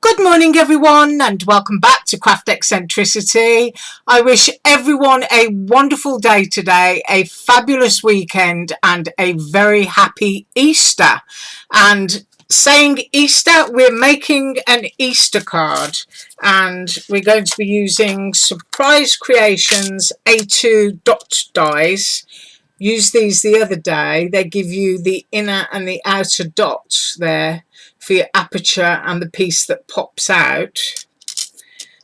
Good morning everyone, and welcome back to Craft Eccentricity. I wish everyone a wonderful day today, a fabulous weekend and a very happy Easter. And saying Easter, we're making an Easter card and we're going to be using Surprise Creations A2 dot dies. Used these the other day. They give you the inner and the outer dots there for your aperture and the piece that pops out.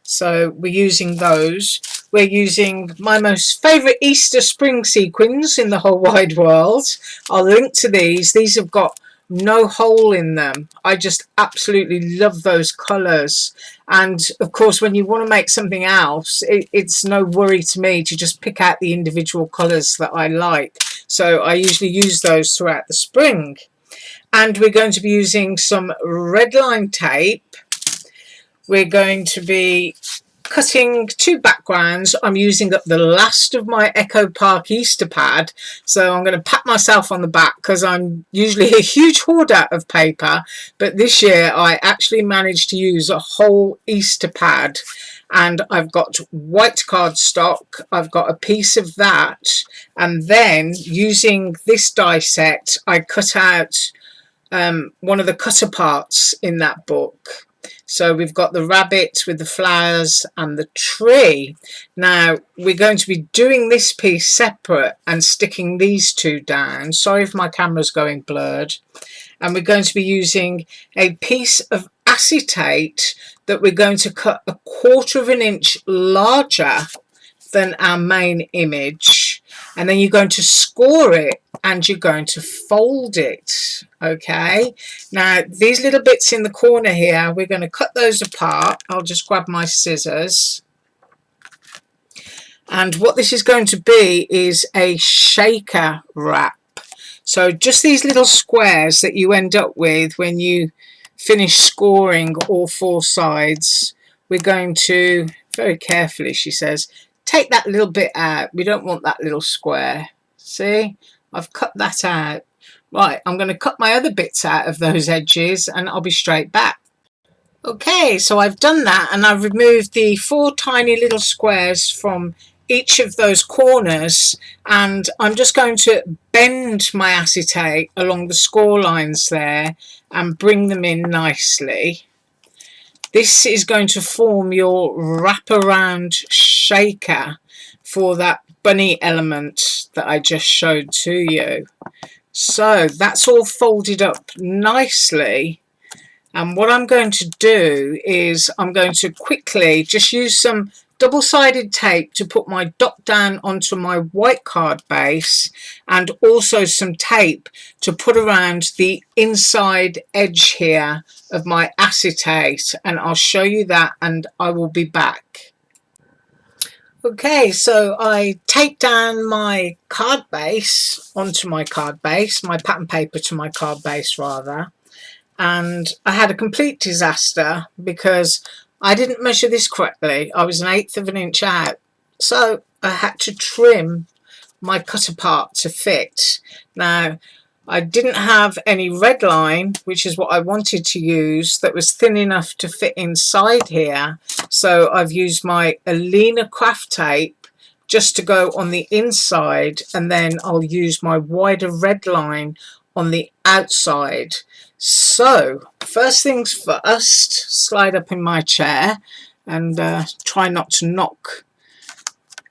So we're using those. We're using my most favourite Easter spring sequins in the whole wide world. I'll link to these. These have got no hole in them. I just absolutely love those colours. And of course, when you want to make something else, it's no worry to me to just pick out the individual colours that I like. So I usually use those throughout the spring. And we're going to be using some red line tape. We're going to be cutting two backgrounds. I'm using up the last of my Echo Park Easter pad, so I'm going to pat myself on the back because I'm usually a huge hoarder of paper, but this year I actually managed to use a whole Easter pad. And I've got white cardstock, I've got a piece of that, and then using this die set I cut out one of the cutter parts in that book. So we've got the rabbit with the flowers and the tree. Now we're going to be doing this piece separate and sticking these two down. Sorry if my camera's going blurred. And we're going to be using a piece of acetate that we're going to cut 1/4 of an inch larger than our main image, and then you're going to score it and you're going to fold it. Okay, now these little bits in the corner here, we're going to cut those apart. I'll just grab my scissors, and what this is going to be is a shaker wrap. So just these little squares that you end up with when you finish scoring all 4 sides, we're going to, very carefully she says, take that little bit out. We don't want that little square. See, I've cut that out. Right, I'm going to cut my other bits out of those edges and I'll be straight back. Okay, so I've done that and I've removed the 4 tiny little squares from each of those corners, and I'm just going to bend my acetate along the score lines there and bring them in nicely. This is going to form your wraparound shaker for that bunny element that I just showed to you. So that's all folded up nicely, and what I'm going to do is I'm going to quickly just use some double-sided tape to put my dot down onto my white card base, and also some tape to put around the inside edge here of my acetate, and I'll show you that and I will be back. Okay, so I taped down my card base onto my card base, my pattern paper to my card base rather, and I had a complete disaster because I didn't measure this correctly. I was 1/8 of an inch out, so I had to trim my cutter part to fit. Now I didn't have any red line, which is what I wanted to use, that was thin enough to fit inside here, so I've used my Alina craft tape just to go on the inside, and then I'll use my wider red line on the outside. So first things first, slide up in my chair and try not to knock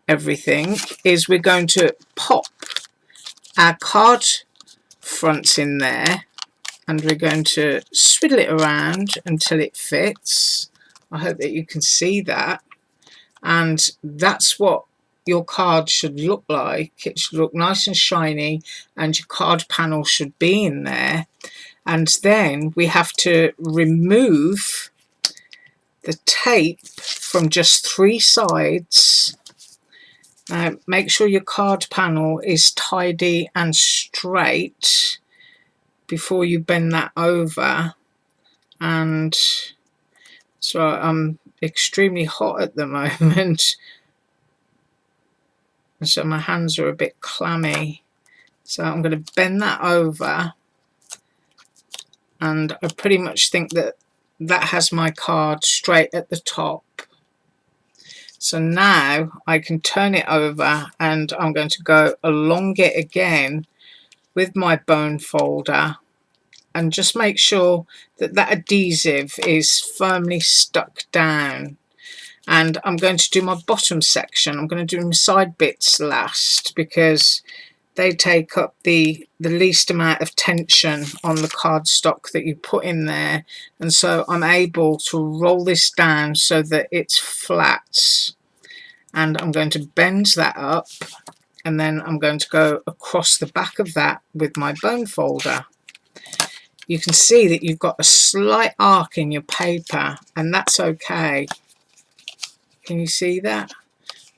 everything, is we're going to pop our card fronts in there and we're going to swivel it around until it fits. I hope that you can see that, and that's what your card should look like. It should look nice and shiny and your card panel should be in there. And then we have to remove the tape from just 3 sides. Now make sure your card panel is tidy and straight before you bend that over. And so I'm extremely hot at the moment, and so my hands are a bit clammy, so I'm going to bend that over, and I pretty much think that that has my card straight at the top. So now I can turn it over, and I'm going to go along it again with my bone folder and just make sure that that adhesive is firmly stuck down. And I'm going to do my bottom section. I'm going to do my side bits last because they take up the least amount of tension on the cardstock that you put in there, and so I'm able to roll this down so that it's flat. And I'm going to bend that up, and then I'm going to go across the back of that with my bone folder. You can see that you've got a slight arc in your paper, and that's okay. Can you see that?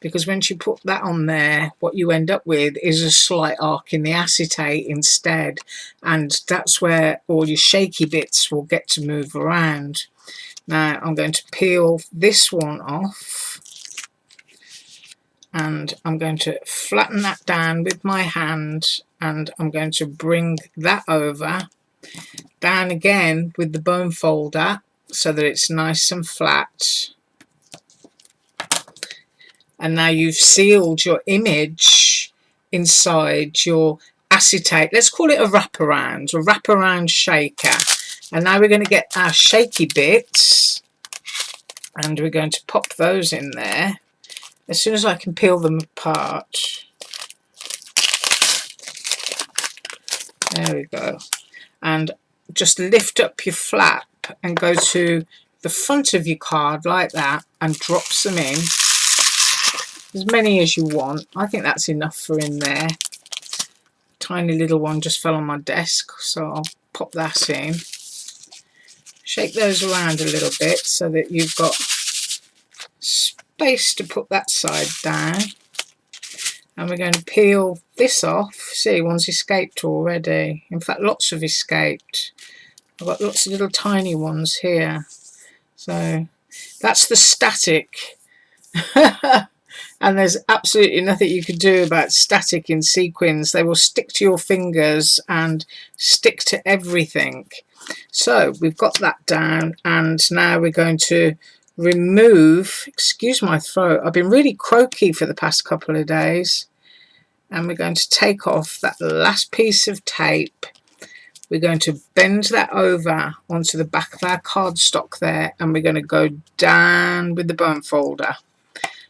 Because once you put that on there, what you end up with is a slight arc in the acetate instead, and that's where all your shaky bits will get to move around. Now I'm going to peel this one off, and I'm going to flatten that down with my hand, and I'm going to bring that over, down again with the bone folder so that it's nice and flat. And now you've sealed your image inside your acetate. Let's call it a wraparound shaker. And now we're going to get our shaky bits, and we're going to pop those in there as soon as I can peel them apart. There we go. And just lift up your flap and go to the front of your card like that and drop some in. As many as you want. I think that's enough for in there. Tiny little one just fell on my desk, so I'll pop that in. Shake those around a little bit so that you've got space to put that side down. And we're going to peel this off. See, one's escaped already. In fact, lots have escaped. I've got lots of little tiny ones here. So that's the static. And there's absolutely nothing you can do about static in sequins. They will stick to your fingers and stick to everything. So we've got that down, and now we're going to remove, excuse my throat, I've been really croaky for the past couple of days, and we're going to take off that last piece of tape. We're going to bend that over onto the back of our cardstock there, and we're going to go down with the bone folder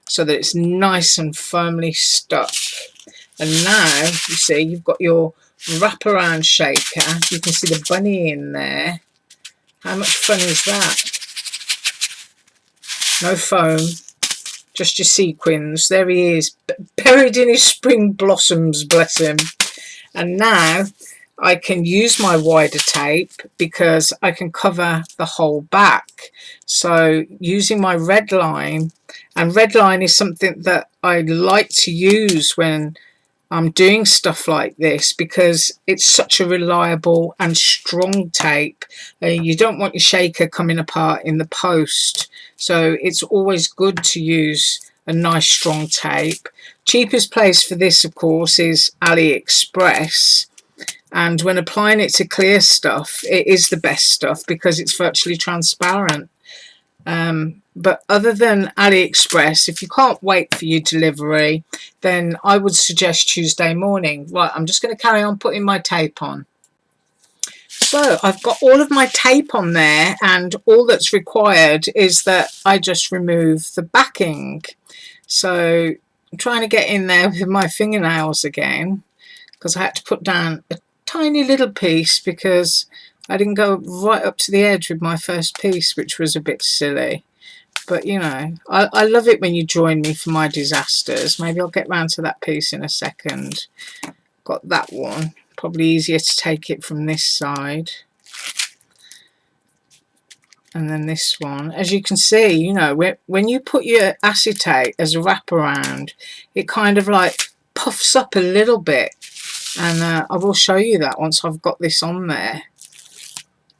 so that it's nice and firmly stuck. And now you see you've got your wraparound shaker. You can see the bunny in there. How much fun is that? No foam, just your sequins. There he is, buried in his spring blossoms, bless him. And now I can use my wider tape because I can cover the whole back. So using my red line, and red line is something that I like to use when I'm doing stuff like this because it's such a reliable and strong tape. You don't want your shaker coming apart in the post, so it's always good to use a nice strong tape. Cheapest place for this, of course, is AliExpress. And when applying it to clear stuff, it is the best stuff because it's virtually transparent. But other than AliExpress, if you can't wait for your delivery, then I would suggest Tuesday morning. Right, I'm just going to carry on putting my tape on. So I've got all of my tape on there, and all that's required is that I just remove the backing. So I'm trying to get in there with my fingernails again because I had to put down a tiny little piece because I didn't go right up to the edge with my first piece, which was a bit silly. But, you know, I love it when you join me for my disasters. Maybe I'll get round to that piece in a second. Got that one. Probably easier to take it from this side. And then this one. As you can see, you know, when you put your acetate as a wraparound, it kind of like puffs up a little bit. And I will show you that once I've got this on there.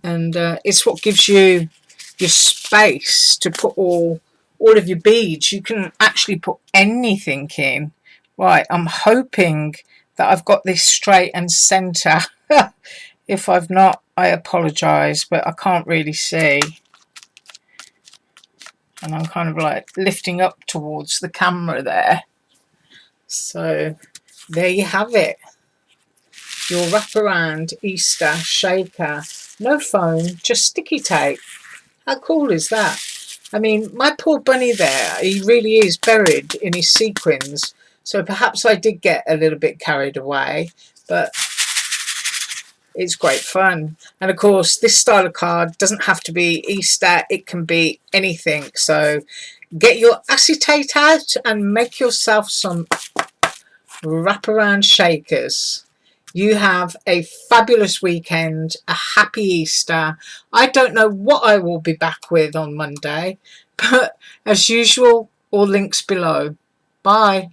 And it's what gives you your space to put all of your beads. You can actually put anything in. Right, I'm hoping that I've got this straight and centre. If I've not, I apologise, but I can't really see. and I'm kind of like lifting up towards the camera there. So there you have it, your wraparound Easter shaker. No foam, just sticky tape. How cool is that? I mean, my poor bunny there, he really is buried in his sequins, so perhaps I did get a little bit carried away, but it's great fun. And of course, this style of card doesn't have to be Easter, it can be anything. So get your acetate out and make yourself some wraparound shakers. You have a fabulous weekend, a happy Easter. I don't know what I will be back with on Monday, but as usual, all links below. Bye.